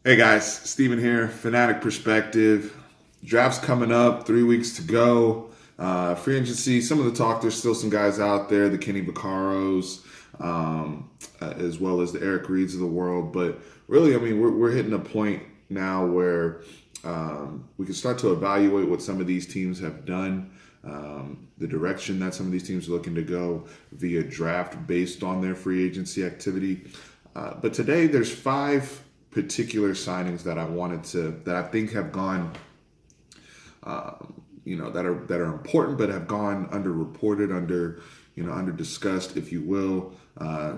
Hey guys, Steven here, Fanatic Perspective. Draft's coming up, 3 weeks to go. Free agency, some of the talk, there's still some guys out there, the Kenny Vaccaros, as well as the Eric Reeds of the world. But really, I mean, we're hitting a point now where we can start to evaluate what some of these teams have done, the direction that some of these teams are looking to go via draft based on their free agency activity. But today, there's 5 particular signings that I think have gone, that are important, but have gone underreported, under discussed, if you will,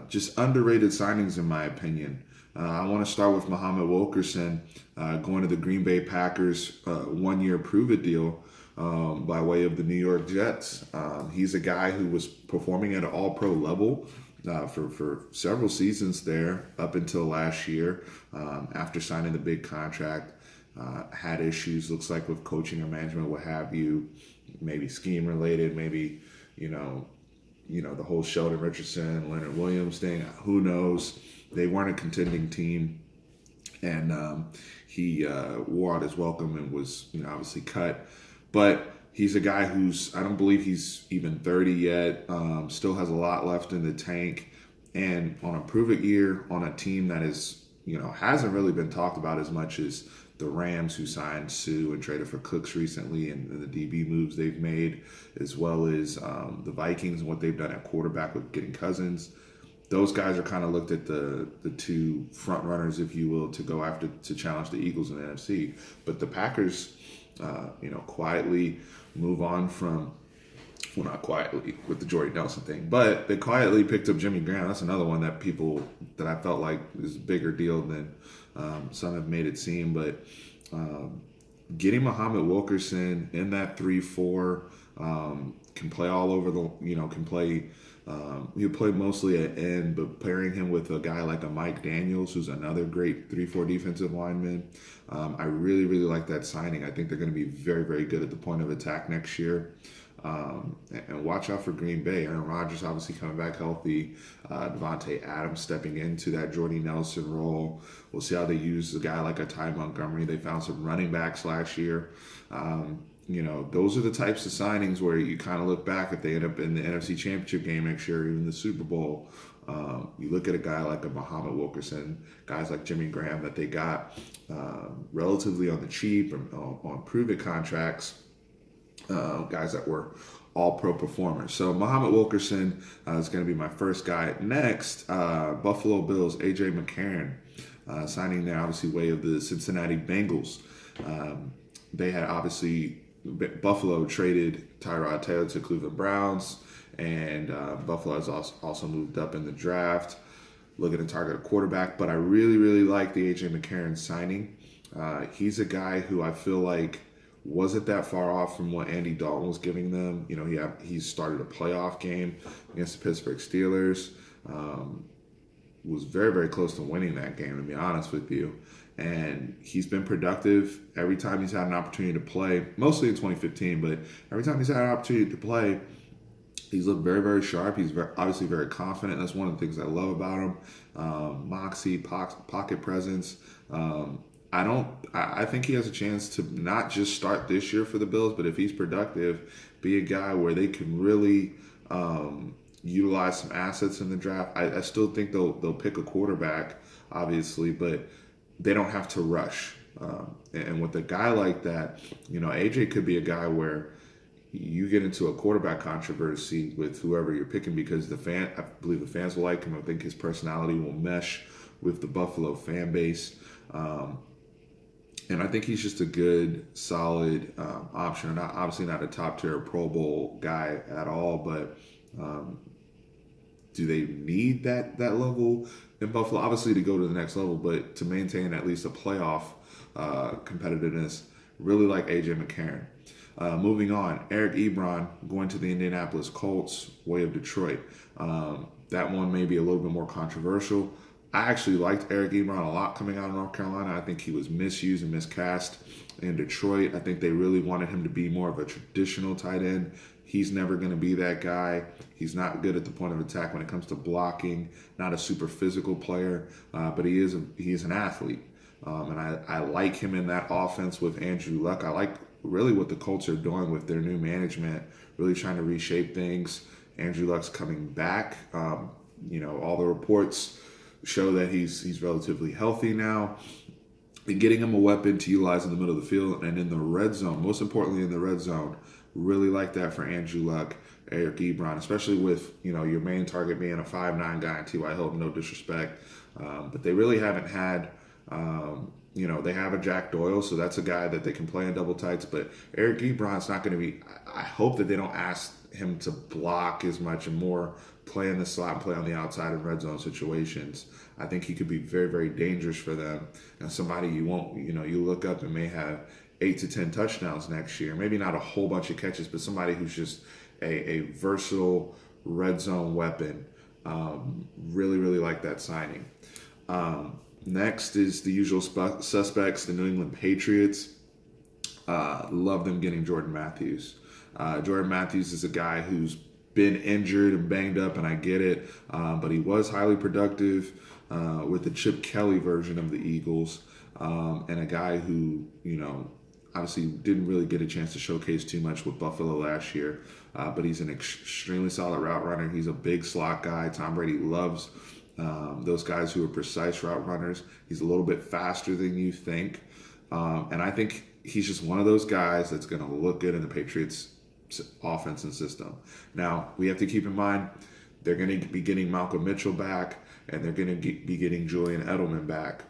just underrated signings in my opinion. I want to start with Muhammad Wilkerson going to the Green Bay Packers 1-year prove-it deal by way of the New York Jets. He's a guy who was performing at an all-pro level for several seasons there up until last year. After signing the big contract, had issues, looks like, with coaching or management, what have you, maybe scheme related, maybe, the whole Sheldon Richardson, Leonard Williams thing, who knows. They weren't a contending team, and he wore out his welcome and was, obviously cut. But he's a guy I don't believe he's even 30 yet, still has a lot left in the tank, and on a prove-it year on a team that is, hasn't really been talked about as much as the Rams, who signed Sue and traded for Cooks recently, and the DB moves they've made, as well as the Vikings and what they've done at quarterback with getting Cousins. Those guys are kind of looked at the two front runners, if you will, to go after to challenge the Eagles in the NFC. But the Packers, quietly move on from, well, not quietly with the Jordy Nelson thing, but they quietly picked up Jimmy Graham. That's another one that I felt like is a bigger deal than some have made it seem. But getting Muhammad Wilkerson in that 3-4, can play all over he'll play mostly at end, but pairing him with a guy like a Mike Daniels, who's another great 3-4 defensive lineman, I really, really like that signing. I think they're going to be very, very good at the point of attack next year. And watch out for Green Bay. Aaron Rodgers obviously coming back healthy. Devontae Adams stepping into that Jordy Nelson role. We'll see how they use a guy like a Ty Montgomery. They found some running backs last year. Those are the types of signings where you kind of look back if they end up in the NFC Championship game next year, or even the Super Bowl. You look at a guy like a Muhammad Wilkerson, guys like Jimmy Graham that they got relatively on the cheap or on prove-it contracts, guys that were all-pro performers. So Muhammad Wilkerson is going to be my first guy. Next, Buffalo Bills, A.J. McCarron, signing there, obviously, way of the Cincinnati Bengals. They had obviously, Buffalo traded Tyrod Taylor to Cleveland Browns, and Buffalo has also moved up in the draft, looking to target a quarterback. But I really, really like the A.J. McCarron signing. He's a guy who I feel like wasn't that far off from what Andy Dalton was giving them. He started a playoff game against the Pittsburgh Steelers. Was very, very close to winning that game, to be honest with you. And he's been productive every time he's had an opportunity to play, mostly in 2015, but every time he's had an opportunity to play, he's looked very, very sharp. He's obviously very confident. That's one of the things I love about him. Moxie, pocket presence. I think he has a chance to not just start this year for the Bills, but if he's productive, be a guy where they can really utilize some assets in the draft. I still think they'll pick a quarterback, obviously, but they don't have to rush. And with a guy like that, AJ could be a guy where you get into a quarterback controversy with whoever you're picking, because I believe the fans will like him. I think his personality will mesh with the Buffalo fan base. And I think he's just a good, solid option. Obviously not a top-tier Pro Bowl guy at all, but do they need that level in Buffalo? Obviously to go to the next level, but to maintain at least a playoff competitiveness, really like A.J. McCarron. Moving on, Eric Ebron going to the Indianapolis Colts, way of Detroit. That one may be a little bit more controversial. I actually liked Eric Ebron a lot coming out of North Carolina. I think he was misused and miscast in Detroit. I think they really wanted him to be more of a traditional tight end. He's never going to be that guy. He's not good at the point of attack when it comes to blocking, not a super physical player, but he is an athlete. And I like him in that offense with Andrew Luck. I like really what the Colts are doing with their new management, really trying to reshape things. Andrew Luck's coming back. All the reports show that he's relatively healthy now. And getting him a weapon to utilize in the middle of the field and in the red zone, most importantly in the red zone, really like that for Andrew Luck, Eric Ebron, especially with, your main target being a 5'9" guy in T.Y. Hilton, no disrespect. But they really haven't had, they have a Jack Doyle, so that's a guy that they can play in double tights. But Eric Ebron's not going to be, I hope that they don't ask him to block as much and more play in the slot and play on the outside in red zone situations. I think he could be very, very dangerous for them. And somebody you look up and may have 8 to 10 touchdowns next year. Maybe not a whole bunch of catches, but somebody who's just a versatile red zone weapon. Really, really like that signing. Next is the usual suspects, the New England Patriots. Love them getting Jordan Matthews. Jordan Matthews is a guy who's been injured and banged up, and I get it, but he was highly productive with the Chip Kelly version of the Eagles, and a guy who, obviously didn't really get a chance to showcase too much with Buffalo last year, but he's an extremely solid route runner. He's a big slot guy. Tom Brady loves those guys who are precise route runners. He's a little bit faster than you think, and I think he's just one of those guys that's going to look good in the Patriots offense and system. Now, we have to keep in mind they're going to be getting Malcolm Mitchell back, and they're going to be getting Julian Edelman back.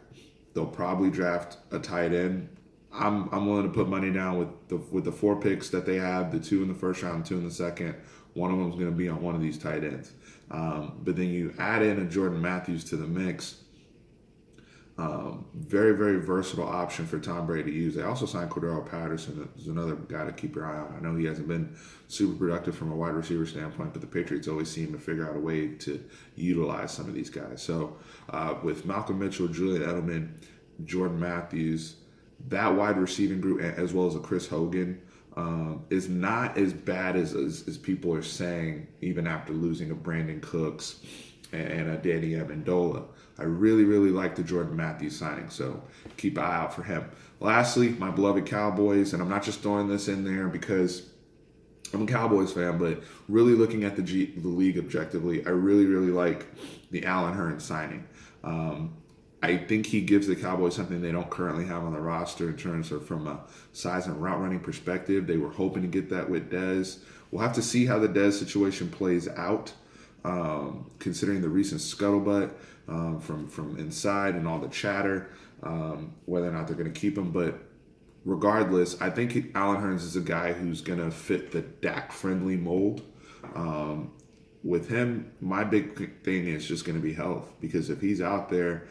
They'll probably draft a tight end. I'm willing to put money down with the 4 picks that they have, the 2 in the first round, 2 in the second. One of them is going to be on one of these tight ends. But then you add in a Jordan Matthews to the mix. Very, very versatile option for Tom Brady to use. They also signed Cordarrelle Patterson, who's another guy to keep your eye on. I know he hasn't been super productive from a wide receiver standpoint, but the Patriots always seem to figure out a way to utilize some of these guys. So with Malcolm Mitchell, Julian Edelman, Jordan Matthews, that wide receiving group, as well as a Chris Hogan, is not as bad as people are saying, even after losing a Brandon Cooks and a Danny Amendola. I really, really like the Jordan Matthews signing, so keep an eye out for him. Lastly, my beloved Cowboys, and I'm not just throwing this in there because I'm a Cowboys fan, but really looking at the league objectively, I really, really like the Allen Hurns signing. I think he gives the Cowboys something they don't currently have on the roster in terms of from a size and route running perspective. They were hoping to get that with Dez. We'll have to see how the Dez situation plays out, considering the recent scuttlebutt from inside and all the chatter, whether or not they're going to keep him. But regardless, I think Allen Hurns is a guy who's going to fit the Dak-friendly mold. With him, my big thing is just going to be health, because if he's out there,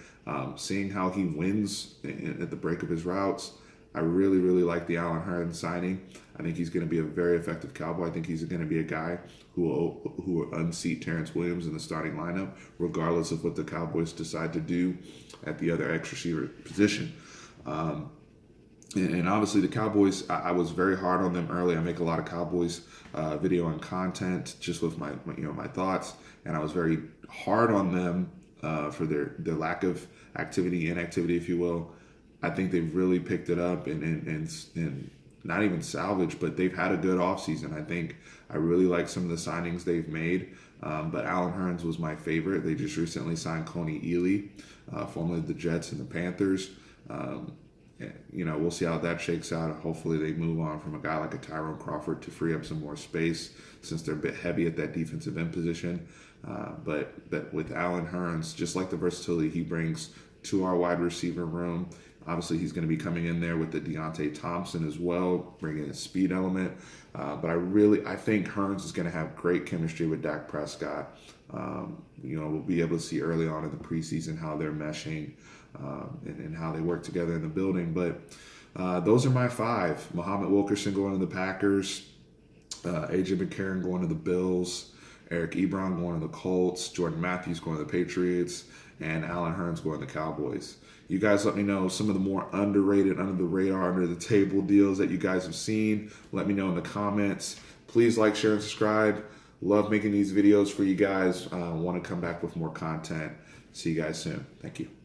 seeing how he wins at the break of his routes, I really, really like the Allen Hurns signing. I think he's going to be a very effective Cowboy. I think he's going to be a guy who will unseat Terrence Williams in the starting lineup, regardless of what the Cowboys decide to do at the other X receiver position. And obviously the Cowboys, I was very hard on them early. I make a lot of Cowboys video and content just with my thoughts, and I was very hard on them for their lack of inactivity, if you will. I think they've really picked it up and not even salvaged, but they've had a good offseason. I really like some of the signings they've made, but Allen Hurns was my favorite. They just recently signed Coney Ely, formerly the Jets and the Panthers. We'll see how that shakes out. Hopefully they move on from a guy like a Tyrone Crawford to free up some more space, since they're a bit heavy at that defensive end position. But with Allen Hurns, just like the versatility he brings to our wide receiver room, obviously he's going to be coming in there with the Deontay Thompson as well, bringing a speed element. But I think Hurns is going to have great chemistry with Dak Prescott. We'll be able to see early on in the preseason how they're meshing and how they work together in the building. But those are my 5. Muhammad Wilkerson going to the Packers, AJ McCarron going to the Bills, Eric Ebron going to the Colts, Jordan Matthews going to the Patriots, and Allen Hurns going to the Cowboys. You guys let me know some of the more underrated, under the radar, under the table deals that you guys have seen. Let me know in the comments. Please like, share, and subscribe. Love making these videos for you guys. Want to come back with more content. See you guys soon. Thank you.